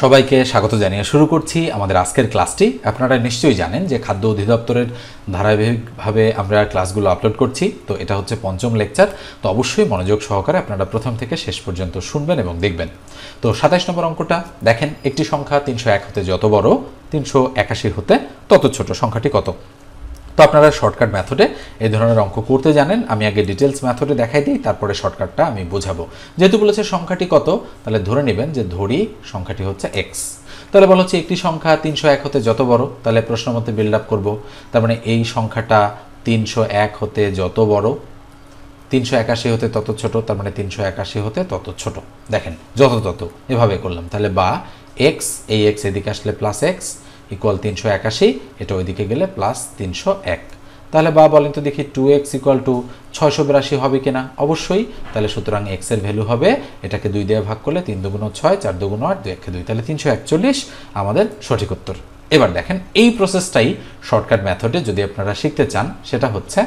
সবাইকে স্বাগত জানিয়ে শুরু করছি আমাদের আজকের ক্লাসটি। আপনারা নিশ্চয়ই জানেন যে খাদ্য অধিদপ্তরের ধারাবাহিকভাবে আমরা ক্লাসগুলো আপলোড করছি। তো এটা হচ্ছে পঞ্চম লেকচার। তো অবশ্যই মনোযোগ সহকারে আপনারা প্রথম থেকে শেষ পর্যন্ত শুনবেন এবং দেখবেন। তো 27 নম্বর অঙ্কটা দেখেন, একটি সংখ্যা 301 হতে যত বড় 381 হতে তত ছোট, সংখ্যাটি কত? তো আপনারা শর্টকাট মেথডে এই ধরনের অঙ্ক করতে জানেন। আমি আগে ডিটেলস মেথডে দেখাই দিই, তারপরে শর্টকাটটা আমি বোঝাবো। যেহেতু বলেছে সংখ্যাটি কত, তাহলে ধরে নেবেন যে ধরি সংখ্যাটি হচ্ছে এক্স। তাহলে বলা হচ্ছে একটি সংখ্যা 301 হতে যত বড়, তাহলে প্রশ্ন মতে বিল্ড আপ করবো। তার মানে এই সংখ্যাটা 301 হতে যত বড়, 381 হতে তত ছোট, তার মানে 381 হতে তত ছোট। দেখেন যত তত এভাবে করলাম। তাহলে বা এক্স, এই এক্স এদিকে আসলে প্লাস এক্স ইকুয়াল 381, এটা ওইদিকে গেলে প্লাস 301। তাহলে বা বলেন তো দেখি 2x ইকুয়াল টু 682 হবে কিনা? অবশ্যই। তাহলে সুতরাং এক্স এর ভ্যালু হবে, এটাকে 2 দিয়ে ভাগ করলে 3 দুগুণ 6, 4 দুগুণ 8, 2 একে 2, তাহলে 341 আমাদের সঠিক উত্তর। এবার দেখেন এই প্রসেসটাই শর্টকাট মেথডে যদি আপনারা শিখতে চান, সেটা হচ্ছে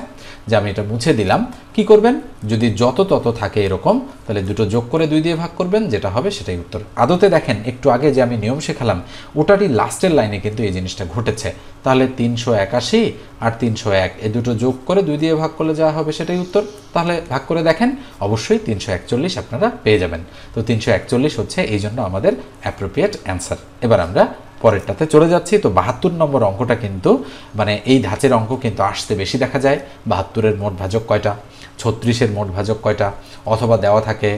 যে আমি এটা মুছে দিলাম। কি করবেন? যদি যত তত থাকে এরকম, তাহলে দুটো যোগ করে 2 দিয়ে ভাগ করবেন, যেটা হবে সেটাই উত্তর। আদতে দেখেন একটু আগে যে আমি নিয়ম শেখালাম, ওটারই লাস্টের লাইনে কিন্তু এই জিনিসটা ঘটেছে। তাহলে 381 আর 301 এই দুটো যোগ করে 2 দিয়ে ভাগ করলে যা হবে সেটাই উত্তর। তাহলে ভাগ করে দেখেন, অবশ্যই 341 আপনারা পেয়ে যাবেন। তো 341 হচ্ছে এই জন্য আমাদের অ্যাপ্রোপ্রিয়েট অ্যান্সার। এবার আমরা পরেরটাতে চলে যাচ্ছি। তো 72 নম্বর অঙ্কটা কিন্তু মানে এই ধাঁচের অঙ্ক কিন্তু আসতে বেশি দেখা যায়। 72-এর মোট ভাজক কয়টা, 36-এর মোট ভাজক কয়টা, অথবা দেওয়া থাকে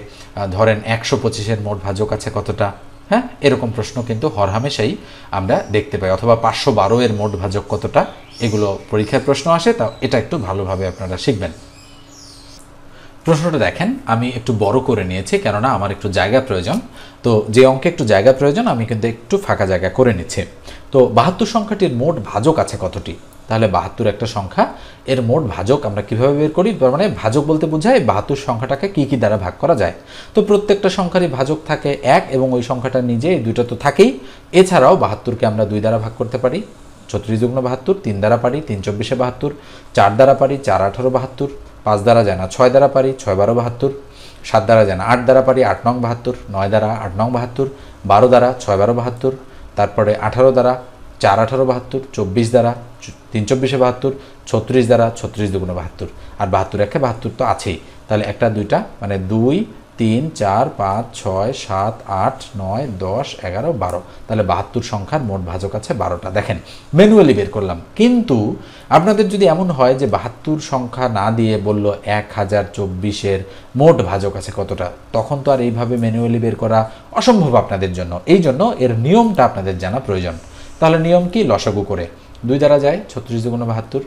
ধরেন 125-এর মোট ভাজক আছে কতটা। হ্যাঁ, এরকম প্রশ্ন কিন্তু হরহামেশাই আমরা দেখতে পাই। অথবা 512-এর মোট ভাজক কতটা, এগুলো পরীক্ষায় প্রশ্ন আসে। তা এটা একটু ভালোভাবে আপনারা শিখবেন। প্রশ্নটা দেখেন, আমি একটু বড় করে নিয়েছি কেননা আমার একটু জায়গা প্রয়োজন। তো যে অঙ্কে একটু জায়গা প্রয়োজন, আমি কিন্তু একটু ফাঁকা জায়গা করে নিচ্ছি। তো 72 সংখ্যাটির মোট ভাজক আছে কতটি? তাহলে 72 একটা সংখ্যা, এর মোট ভাজক আমরা কিভাবে বের করি? মানে ভাজক বলতে বোঝায় 72 সংখ্যাটাকে কি কি দ্বারা ভাগ করা যায়। তো প্রত্যেকটা সংখ্যারই ভাজক থাকে 1 এবং ওই সংখ্যাটা নিজে, এই দুটো তো থাকেই। এছাড়াও 72কে আমরা 2 দ্বারা ভাগ করতে পারি, 36 যুগ্ন 72, 3 দ্বারা পারি 3 24 72, 4 দ্বারা পারি 4 18 72, 5 দ্বারা যায় না 6 দ্বারা পারি 6 12 72, 7 দ্বারা যায় না 8 দ্বারা পারি 8 9 72, 9 দ্বারা 8 9 72, 12 দ্বারা 6 12 72, তারপরে 18 দ্বারা 4 18 72, 24 দ্বারা 3 24 72, 36 দ্বারা 36 দুগুণ 72, আর 72 একে 72 তো আছেই। তাহলে একটা দুইটা মানে 2 3 4 5 6 7 8 9 10 11 12, তাহলে 72 সংখ্যার মোট ভাজক আছে 12টা। দেখেন ম্যানুয়ালি বের করলাম, কিন্তু আপনাদের যদি এমন হয় যে 72 সংখ্যা না দিয়ে বলল 1024-এর মোট ভাজক আছে কতটা, তখন তো আর এইভাবে ম্যানুয়ালি বের করা অসম্ভব আপনাদের জন্য। এই জন্য এর নিয়মটা আপনাদের জানা প্রয়োজন। তাহলে নিয়ম কি? লসাগু করে 2 দ্বারা যায় 36 দুগুণ 72,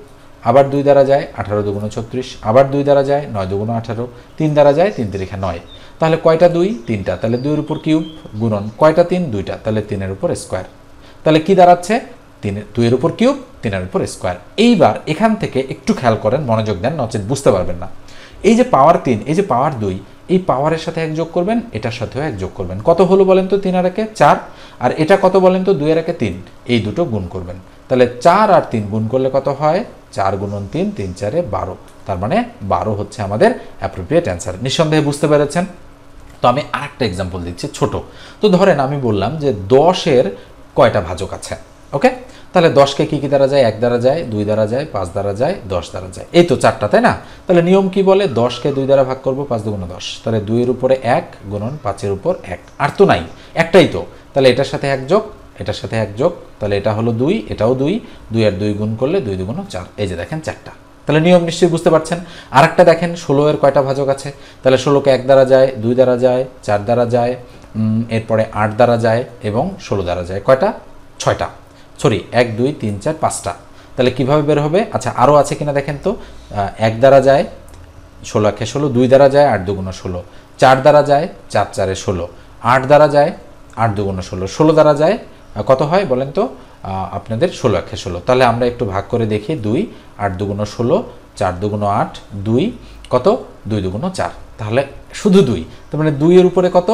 আবার 2 দ্বারা যায় 18 দুগুণ 36, আবার 2 দ্বারা যায় 9 দুগুণ 18, 3 দ্বারা যায় 3 তিরিখা 9। তাহলে কয়টা 2? 3টা। তাহলে 2 এর উপর কিউব গুণন কয়টা 3? 2টা। তাহলে 3 এর উপর স্কোয়ার। তাহলে কি দাঁড়াচ্ছে? 2 এর উপর কিউব 3 এর উপর স্কোয়ার। এইবার এখান থেকে একটু খেয়াল করেন, মনোযোগ দেন, নচেত বুঝতে পারবেন না। এই যে পাওয়ার 3, এই যে পাওয়ার 2, এই পাওয়ারের সাথে 1 যোগ করবেন, এটার সাথেও 1 যোগ করবেন। কত হলো বলেন তো? 3 আর 1 4, আর এটা কত বলেন তো? 2 আর 1 3। এই দুটো গুণ করবেন। তাহলে 4 আর 3 গুণ করলে কত হয়? 4 গুণন 3, 3 4 12। তার মানে 12 হচ্ছে আমাদের অ্যাপ্রোপ্রিয়েট অ্যান্সার। নিঃসন্দেহে বুঝতে পেরেছেন। তো আমি আরেকটা এক্সাম্পল দিচ্ছি ছোট। তো ধরেন আমি বললাম যে 10-এর কয়টা ভাজক আছে। ওকে, তাহলে 10কে কি কি দ্বারা যায়? 1 দ্বারা যায়, 2 দ্বারা যায়, 5 দ্বারা যায়, 10 দ্বারা যায়। এই তো 4টা, তাই না? তাহলে নিয়ম কি বলে? 10কে 2 দ্বারা ভাগ করবো, 5 দুগুণ 10। তাহলে 2 এর উপরে 1 গুণন 5 এর উপর 1। আর তো নাই, একটাই তো। তাহলে এটার সাথে 1 যোগ, এটার সাথে 1 যোগ, তাহলে এটা হলো 2, এটাও 2, 2 আর 2 গুণ করলে 2 দুগুণ 4। এই যে দেখেন 4টা। তাহলে নিয়ম নিশ্চয়ই বুঝতে পারছেন। আরেকটা দেখেন 16-এর কয়টা ভাজক আছে? তাহলে 16কে 1 দ্বারা যায়, 2 দ্বারা যায়, 4 দ্বারা যায়, এরপরে 8 দ্বারা যায় এবং 16 দ্বারা যায়। কয়টা? 6টা। সরি, 1 2 3 4 5টা। তাহলে কিভাবে বের হবে? আচ্ছা, আরও আছে কিনা দেখেন তো। 1 দ্বারা যায় 16 একে 16, 2 দ্বারা যায় 8 দুগুণ 16, 4 দ্বারা যায় 4 4 16, 8 দ্বারা যায় 8 দুগুণ 16, 16 দ্বারা যায় কত হয় বলেন তো আপনাদের? 16 একে 16। তাহলে আমরা একটু ভাগ করে দেখি। 2 8 দুগুণ 16, 4 দুগুণ 8, 2 কত? 2 দুগুণ 4। তাহলে শুধু 2, তার মানে 2 এর উপরে কত?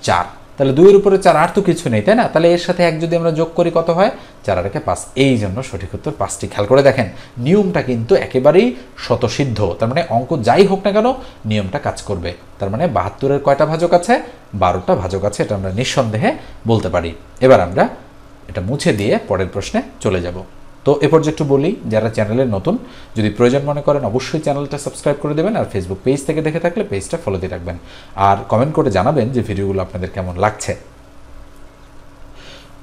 4। তাহলে 2 এর উপরে 4 আর তো কিছু নেই, তাই না? তাহলে এর সাথে 1 যদি আমরা যোগ করি কত হয়? 4 আর 1 5। এই জন্য সঠিক উত্তর 5টি। খেয়াল করে দেখেন নিয়মটা কিন্তু একেবারেই স্বতঃসিদ্ধ, তার মানে অঙ্ক যাই হোক না কেন নিয়মটা কাজ করবে। তার মানে 72-এর কয়টা ভাজক আছে? 12টা ভাজক আছে, এটা আমরা নিঃসন্দেহে বলতে পারি। এবার আমরা এটা মুছে দিয়ে পরের প্রশ্নে চলে যাব। তো এ পর্যায়ে একটু বলি, যারা চ্যানেলে নতুন যদি প্রয়োজন মনে করেন অবশ্যই চ্যানেলটা সাবস্ক্রাইব করে দেবেন, আর ফেসবুক পেজ থেকে দেখে থাকলে পেজটা ফলো দিয়ে রাখবেন, আর কমেন্ট করে জানাবেন যে ভিডিওগুলো আপনাদের কেমন লাগছে।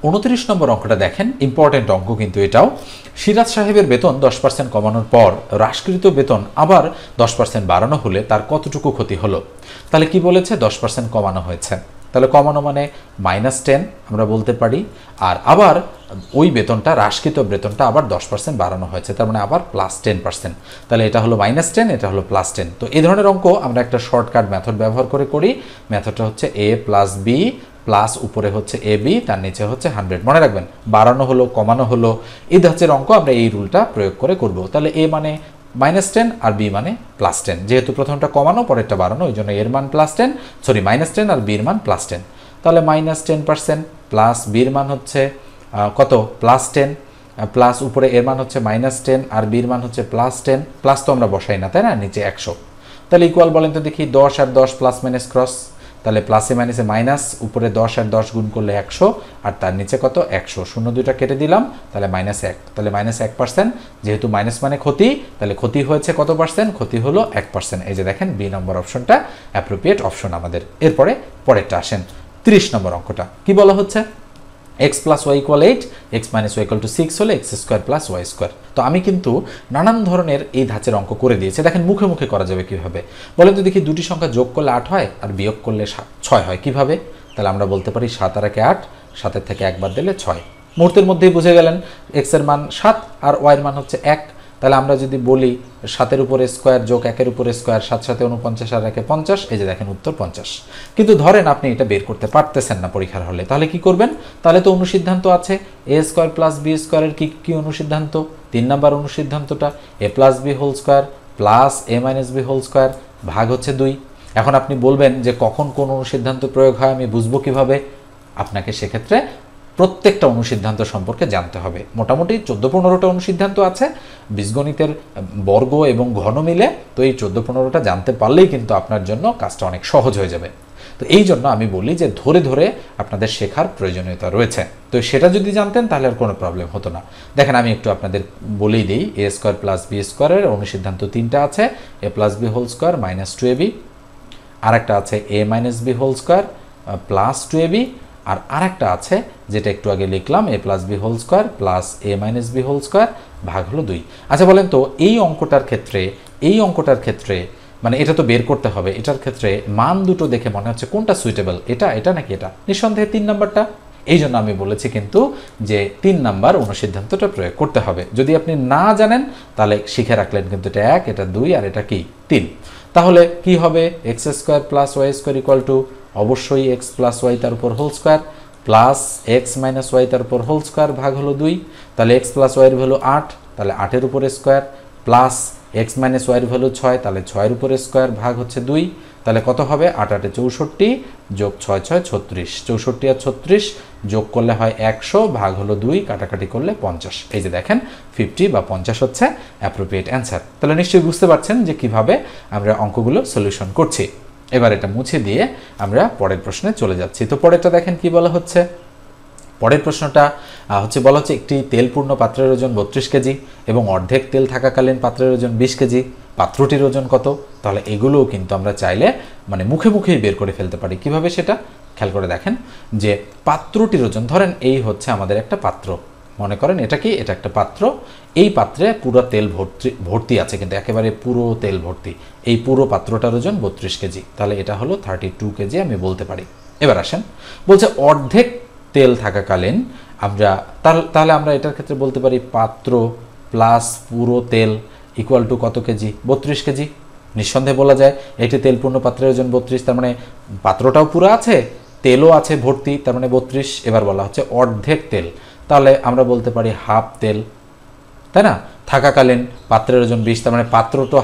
29 নম্বর অঙ্কটা দেখেন, ইম্পর্টেন্ট অঙ্ক কিন্তু এটাও। সিরাজ সাহেবের বেতন 10% কমানোর পর হ্রাসকৃত বেতন আবার 10% বাড়ানো হলে তার কতটুকু ক্ষতি হলো? তাহলে কি বলেছে? 10% কমানো হয়েছে, তাহলে কমানো মানে -10 আমরা বলতে পারি, আর আবার ওই বেতনটা হ্রাসকৃত বেতনটা আবার 10% বাড়ানো হয়েছে, তার মানে আবার +10%। তাহলে এটা হলো -10, এটা হলো +10। তো এই ধরনের অঙ্ক আমরা একটা শর্টকাট মেথড ব্যবহার করে করি। মেথডটা হচ্ছে a + b প্লাস উপরে হচ্ছে ab, তার নিচে হচ্ছে 100। মনে রাখবেন বাড়ানো হলো কমানো হলো এই ধাঁচের অঙ্ক আমরা এই রুলটা প্রয়োগ করে করব। তাহলে a মানে -10 আর b মানে +10, যেহেতু প্রথমটা কমানো পরেরটা বাড়ানো ওই জন্য এর মান +10, সরি -10 আর b এর মান +10। তাহলে -10% প্লাস b এর মান হচ্ছে কত? +10, প্লাস উপরে এর মান হচ্ছে -10 আর b এর মান হচ্ছে +10, প্লাস তো আমরা বসাই না তাই না, নিচে 100। তাহলে ইকুয়াল বলেন তো দেখি, 10 আর 10 প্লাস মাইনাস ক্রস, তাহলে প্লাসে মাইনাসে মাইনাস, উপরে 10 আর 10 গুণ করলে 100 আর তার নিচে কত? 100, 0 দুইটা কেটে দিলাম, তাহলে -1। তাহলে -1%, যেহেতু মাইনাস মানে ক্ষতি, তাহলে ক্ষতি হয়েছে কত পার্সেন্ট? ক্ষতি হলো 1%। এই যে দেখেন বি নম্বর অপশনটা অ্যাপ্রোপ্রিয়েট অপশন আমাদের। এরপরে পরেরটা আসেন, 30 নম্বর অঙ্কটা কি বলা হচ্ছে? x + y = 8, x - y = 6 হলে x² + y²। তো আমি কিন্তু নানান ধরনের এই ধাঁচের অঙ্ক করে দিয়েছি, দেখেন মুখে মুখে করা যাবে কিভাবে বলেন তো দেখি। দুটি সংখ্যা যোগ করলে 8 হয় আর বিয়োগ করলে 6 হয়, কিভাবে? তাহলে আমরা বলতে পারি 7 আর 8, 7-এর থেকে 1 বাদ দিলে 6। মুহূর্তের মধ্যেই বুঝে গেলেন x এর মান 7 আর y এর মান হচ্ছে 1। তাহলে আমরা যদি বলি 7-এর উপরে স্কোয়ার যোগ 1-এর উপরে স্কোয়ার, 7 × 7 = 49 আর 1 = 50, এই যে দেখেন উত্তর 50। কিন্তু ধরেন আপনি এটা বের করতে পারতেছেন না পরীক্ষার হলে, তাহলে কি করবেন? তাহলে তো অনুসিদ্ধান্ত আছে, a² + b² এর কি অনুসিদ্ধান্ত? 3 number অনুসিদ্ধান্তটা, a + b² + a - b² ভাগ হচ্ছে 2। এখন আপনি বলবেন যে কখন কোন অনুসিদ্ধান্ত প্রয়োগ হয় আমি বুঝবো কিভাবে? আপনাকে সেক্ষেত্রে প্রত্যেকটা অনুসিদ্ধান্ত সম্পর্কে জানতে হবে। মোটামুটি 14-15টা অনুসিদ্ধান্ত আছে বীজগণিতের বর্গ এবং ঘন মিলে, তো এই 14-15টা জানতে পারলেই কিন্তু আপনার জন্য কাজটা অনেক সহজ হয়ে যাবে। তো এই জন্য আমি বলি যে ধরে ধরে আপনাদের শেখার প্রয়োজনীয়তা রয়েছে, তো সেটা যদি জানতেন তাহলে আর কোনো প্রবলেম হতো না। দেখেন আমি একটু আপনাদের বলেই দিই, a² + b² এর অনুসিদ্ধান্ত 3টা আছে, a + b² -2ab, আর একটা আছে a - b² + 2ab, আর আরেকটা আছে যেটা একটু আগে লিখলাম a + b² + a - b² ভাগ হলো 2। আচ্ছা বলেন তো এই অঙ্কটার ক্ষেত্রে মানে এটা তো বের করতে হবে, এটার ক্ষেত্রে মান দুটো দেখে মনে হচ্ছে কোনটা সুইটেবল, এটা নাকি এটা? নিঃসন্দেহে 3 নাম্বারটা। এই জন্য আমি বলেছি কিন্তু যে 3 নাম্বার অনুসিদ্ধান্তটা প্রয়োগ করতে হবে। যদি আপনি না জানেন তাহলে শিখে রাখলেন কিন্তু এটা 1, এটা 2 আর এটা কি 3। তাহলে কি হবে? x² + y² অবশ্যই x + y তার উপর whole square plus x - y তার উপর হোল স্কয়ার ভাগ হলো 2। তাহলে x + y এর ভ্যালু 8, তাহলে 8-এর উপরে স্কয়ার প্লাস x - y এর ভ্যালু 6, তাহলে 6-এর উপরে স্কয়ার ভাগ হচ্ছে 2। তাহলে কত হবে? 8 × 8 = 64 যোগ 6 × 6 = 36, 64 আর 36 যোগ করলে হয় 100 ভাগ হলো 2, কাটাকাটি করলে 50। এই যে দেখেন 50 বা 50 হচ্ছে অ্যাপ্রোপ্রিয়েট অ্যান্সার। তাহলে নিশ্চয়ই বুঝতে পারছেন যে কিভাবে আমরা অঙ্কগুলো সলিউশন করছি। এবার এটা মুছে দিয়ে আমরা পরের প্রশ্নে চলে যাচ্ছি। তো পরেরটা দেখেন কি বলা হচ্ছে। পরের প্রশ্নটা বলা হচ্ছে একটি তেলপূর্ণ পাত্রের ওজন 32 কেজি এবং অর্ধেক তেল থাকাকালীন পাত্রের ওজন 20 কেজি, পাত্রটির ওজন কত? তাহলে এগুলোও কিন্তু আমরা চাইলে মানে মুখে মুখেই বের করে ফেলতে পারি। কিভাবে সেটা খেয়াল করে দেখেন যে পাত্রটির ওজন, ধরেন এই হচ্ছে আমাদের একটা পাত্র, মনে করেন এটা কি? এটা একটা পাত্র, এই পাত্রে পুরো তেল ভর্তি আছে, কিন্তু একেবারে পুরো তেল ভর্তি। এই পুরো পাত্রটার ওজন 32 কেজি, তাহলে এটা হলো 32 কেজি আমি বলতে পারি। এবার আসেন বলছে অর্ধেক তেল থাকাকালীন তাহলে আমরা এটার ক্ষেত্রে বলতে পারি পাত্র প্লাস পুরো তেল ইকুয়াল টু কত কেজি? 32 কেজি। নিঃসন্দেহে বলা যায় একটি তেলপূর্ণ পাত্রের ওজন 32, তার মানে পাত্রটাও পুরো আছে, তেলও আছে ভর্তি, তার মানে 32। এবার বলা হচ্ছে অর্ধেক তেল, তাহলে আমরা বলতে পারি হাফ তেল, তাই না? থাকাকালীন পাত্রের ওজন 20, তার মানে পাত্র তো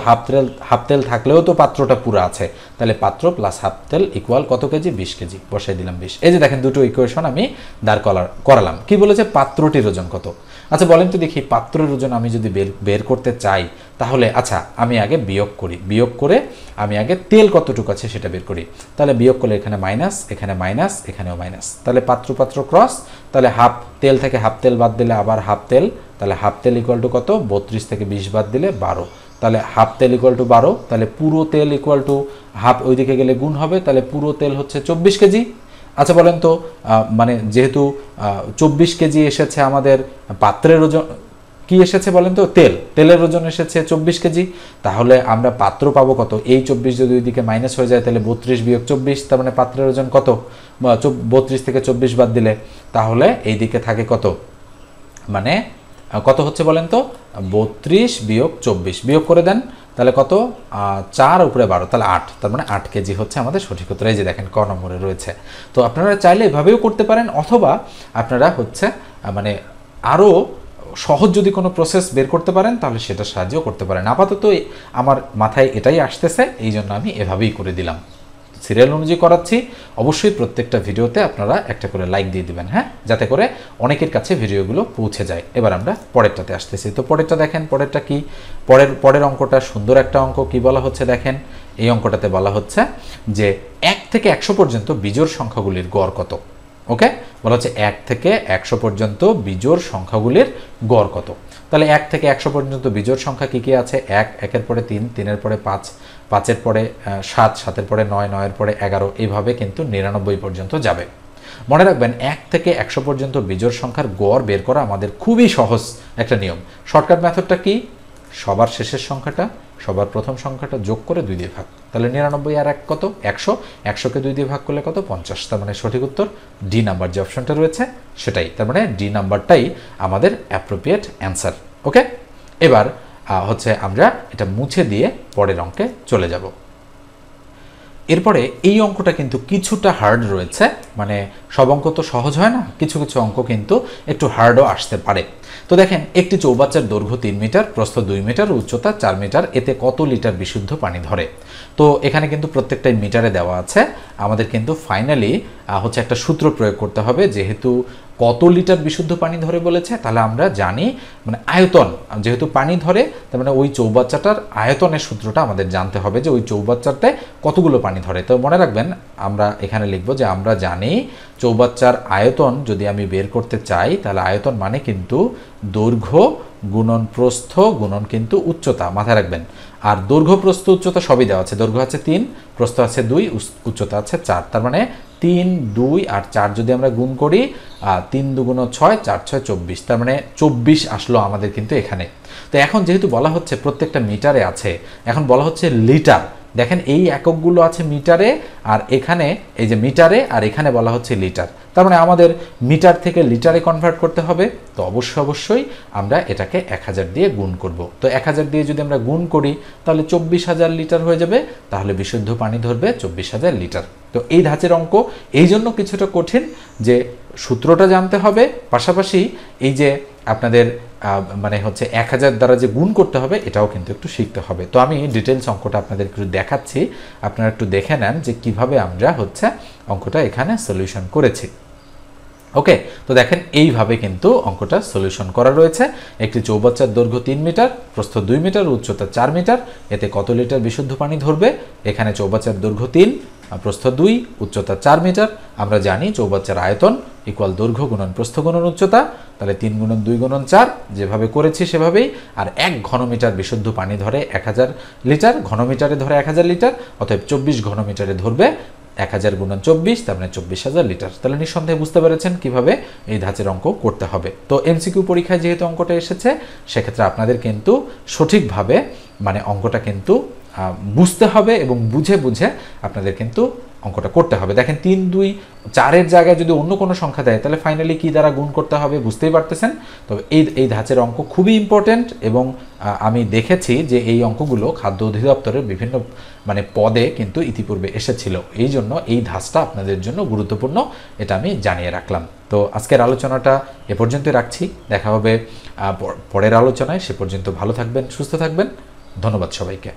হাফ তেল থাকলেও তো পাত্রটা পুরো আছে, তাহলে পাত্র প্লাস হাফ তেল ইকুয়াল কত কেজি? 20 কেজি। বসাই দিলাম 20। এই যে দেখেন দুটো ইকুয়েশন আমি দাঁড় করালাম। কি বলেছে? পাত্রটির ওজন কত। আচ্ছা বলেন তো দেখি, পাত্রের ওজন আমি যদি বের করতে চাই তাহলে আচ্ছা আমি আগে বিয়োগ করি, বিয়োগ করে আমি আগে তেল কতটুকু আছে সেটা বের করি। তাহলে বিয়োগ করলে এখানে মাইনাস, এখানে মাইনাস, এখানেও মাইনাস, তাহলে পাত্র পাত্র ক্রস, তাহলে হাফ তেল থেকে হাফ তেল বাদ দিলে আবার হাফ তেল, তাহলে হাফ তেল ইকুয়াল টু কত? 32 থেকে 20 বাদ দিলে 12, তাহলে হাফ তেল ইকুয়াল টু 12, তাহলে পুরো তেল ইকুয়াল টু হাফ ওইদিকে গেলে গুণ হবে, তাহলে পুরো তেল হচ্ছে 24 কেজি। আচ্ছা বলেন তো মানে যেহেতু 24 কেজি এসেছে আমাদের পাত্রের ওজন, কি এসেছে বলেন তো? তেলের ওজন এসেছে 24 কেজি, তাহলে আমরা পাত্র পাবো কত? এই 24 যদি ওইদিকে মাইনাস হয়ে যায় তাহলে 32 বিয়োগ 24, তার মানে পাত্রের ওজন কত? 32 থেকে 24 বাদ দিলে তাহলে এইদিকে থাকে কত? মানে কত হচ্ছে বলেন তো? 32 বিয়োগ 24 বিয়োগ করে দেন, তাহলে কত? 4 উপরে 12, তাহলে 8, তার মানে 8 কেজি হচ্ছে আমাদের সঠিক উত্তর। এই যে দেখেন ক নম্বরে রয়েছে। তো আপনারা চাইলে এভাবেও করতে পারেন, অথবা আপনারা হচ্ছে মানে আরও সহজ যদি কোনো প্রসেস বের করতে পারেন তাহলে সেটা সাহায্যও করতে পারেন। আপাতত আমার মাথায় এটাই আসতেছে, এই জন্য আমি এভাবেই করে দিলাম। সিরিয়াল অনুযায়ী করাচ্ছি। অবশ্যই প্রত্যেকটা ভিডিওতে আপনারা একটা করে লাইক দিয়ে দিবেন, হ্যাঁ, যাতে করে অনেকের কাছে ভিডিওগুলো পৌঁছে যায়। এবার আমরা পরেরটাতে আসতেছি। তো পরেরটা দেখেন, পরেরটা কি? পরের অঙ্কটা সুন্দর একটা অঙ্ক। কি বলা হচ্ছে দেখেন, এই অঙ্কটাতে বলা হচ্ছে যে 1 থেকে 100 পর্যন্ত বিজোড় সংখ্যাগুলির গড় কত। ওকে, বলা হচ্ছে 1 থেকে 100 পর্যন্ত বিজোড় সংখ্যাগুলির গড় কত। তাহলে 1 থেকে 100 পর্যন্ত বিজোড় সংখ্যা কি কি আছে? 1, 1-এর পরে 3, 3-এর পরে 5, 5-এর পরে 7, 7-এর পরে 9, 9-এর পরে 11, এইভাবে কিন্তু 99 পর্যন্ত যাবে। মনে রাখবেন 1 থেকে 100 পর্যন্ত বিজোড় সংখ্যার গড় বের করা আমাদের খুবই সহজ একটা নিয়ম। শর্টকাট মেথডটা কি? সবার শেষের সংখ্যাটা সবার প্রথম সংখ্যাটা যোগ করে 2 দিয়ে ভাগ, তাহলে 99 আর 1 কত? 100, 100কে 2 দিয়ে ভাগ করলে কত? 50। তার মানে সঠিক উত্তর ডি নাম্বার যে অপশনটা রয়েছে সেটাই, তার মানে ডি নাম্বারটাই আমাদের অ্যাপ্রোপ্রিয়েট অ্যান্সার। ওকে, এবার হচ্ছে আমরা এটা মুছে দিয়ে পরের অঙ্কে চলে যাব। এরপরে এই অঙ্কটা কিন্তু কিছুটা হার্ড রয়েছে, মানে সব অঙ্ক তো সহজ হয় না, কিছু কিছু অঙ্ক কিন্তু একটু হার্ডও আসতে পারে। তো দেখেন, একটি চৌবাচ্চার দৈর্ঘ্য 3 মিটার, প্রস্থ 2 মিটার, উচ্চতা 4 মিটার, এতে কত লিটার বিশুদ্ধ পানি ধরে? তো এখানে কিন্তু প্রত্যেকটাই মিটারে দেওয়া আছে। আমাদের কিন্তু ফাইনালি হচ্ছে একটা সূত্র প্রয়োগ করতে হবে, যেহেতু কত লিটার বিশুদ্ধ পানি ধরে বলেছে, তাহলে আমরা জানি মানে আয়তন, যেহেতু পানি ধরে তার মানে ওই চৌবাচ্চাটার আয়তনের সূত্রটা আমাদের জানতে হবে, যে ওই চৌবাচ্চাতে কতগুলো পানি ধরে। তো মনে রাখবেন আমরা এখানে লিখব যে আমরা জানি চৌবাচ্চার আয়তন যদি আমি বের করতে চাই, তাহলে আয়তন মানে কিন্তু দৈর্ঘ্য গুণন প্রস্থ গুণন কিন্তু উচ্চতা, মাথায় রাখবেন। আর দৈর্ঘ্য প্রস্থ উচ্চতা সবই দেওয়া আছে, দৈর্ঘ্য আছে 3, প্রস্থ আছে 2, উচ্চতা আছে 4, তার মানে 3, 2 আর 4 যদি আমরা গুণ করি 3 2 6, 4 6 24, তার মানে 24 আসলো আমাদের কিন্তু এখানে। তো এখন যেহেতু বলা হচ্ছে প্রত্যেকটা মিটারে আছে, এখন বলা হচ্ছে লিটার। দেখেন এই এককগুলো আছে মিটারে, আর এখানে এই যে মিটারে, আর এখানে বলা হচ্ছে লিটার, তার মানে আমাদের মিটার থেকে লিটারে কনভার্ট করতে হবে। তো অবশ্যই আমরা এটাকে 1000 দিয়ে গুণ করব। তো 1000 দিয়ে যদি আমরা গুণ করি তাহলে 24,000 লিটার হয়ে যাবে, তাহলে বিশুদ্ধ পানি ধরবে 24,000 লিটার। তো এই ধাঁচের অঙ্ক এই জন্য কিছুটা কঠিন, যে সূত্রটা জানতে হবে, পাশাপাশি এই যে আপনাদের মানে হচ্ছে 1000 দ্বারা যে গুণ করতে হবে এটাও কিন্তু একটু শিখতে হবে। তো আমি ডিটেলস অঙ্কটা আপনাদের একটু দেখাচ্ছি, আপনারা একটু দেখে নেন যে কিভাবে আমরা হচ্ছে অঙ্কটা এখানে সলিউশন করেছি। ওকে, তো দেখেন এইভাবে কিন্তু অঙ্কটা সলিউশন করা রয়েছে। একটি চৌবাচ্চার দৈর্ঘ্য 3 মিটার, প্রস্থ 2 মিটার, উচ্চতা 4 মিটার, এতে কত লিটার বিশুদ্ধ পানি ধরবে? এখানে চৌবাচ্চার দৈর্ঘ্য 3, প্রস্থ 2, উচ্চতা 4 মিটার। আমরা জানি চৌবাচ্চার আয়তন ইকুয়াল দৈর্ঘ্য গুণন প্রস্থ গুণন উচ্চতা, তাহলে 3 গুণন 2 গুণন 4 যেভাবে করেছি সেভাবেই। আর 1 ঘনমিটার বিশুদ্ধ পানি ধরে 1000 লিটার, ঘনমিটারে ধরে 1000 লিটার, অতএব 24 ঘনমিটারে ধরবে 1000 গুণন 24, তার মানে 24,000 লিটার। তাহলে নিঃসন্দেহে বুঝতে পেরেছেন কিভাবে এই ধাঁচের অঙ্ক করতে হবে। তো এমসিকিউ পরীক্ষায় যেহেতু অঙ্কটা এসেছে, সেক্ষেত্রে আপনাদের কিন্তু সঠিকভাবে মানে অঙ্কটা কিন্তু বুঝতে হবে এবং বুঝে বুঝে আপনাদের কিন্তু অঙ্কটা করতে হবে। দেখেন 3, 2, 4-এর জায়গায় যদি অন্য কোনো সংখ্যা দেয় তাহলে ফাইনালি কী দ্বারা গুণ করতে হবে বুঝতেই পারতেছেন। তবে এই ধাঁচের অঙ্ক খুবই ইম্পর্টেন্ট এবং আমি দেখেছি যে এই অঙ্কগুলো খাদ্য অধিদপ্তরের বিভিন্ন পদে কিন্তু ইতিপূর্বে এসেছিল, এই জন্য এই ধাঁচটা আপনাদের জন্য গুরুত্বপূর্ণ, এটা আমি জানিয়ে রাখলাম। তো আজকের আলোচনাটা এ পর্যন্তই রাখছি, দেখা হবে পরের আলোচনায়। সে পর্যন্ত ভালো থাকবেন, সুস্থ থাকবেন। ধন্যবাদ সবাইকে।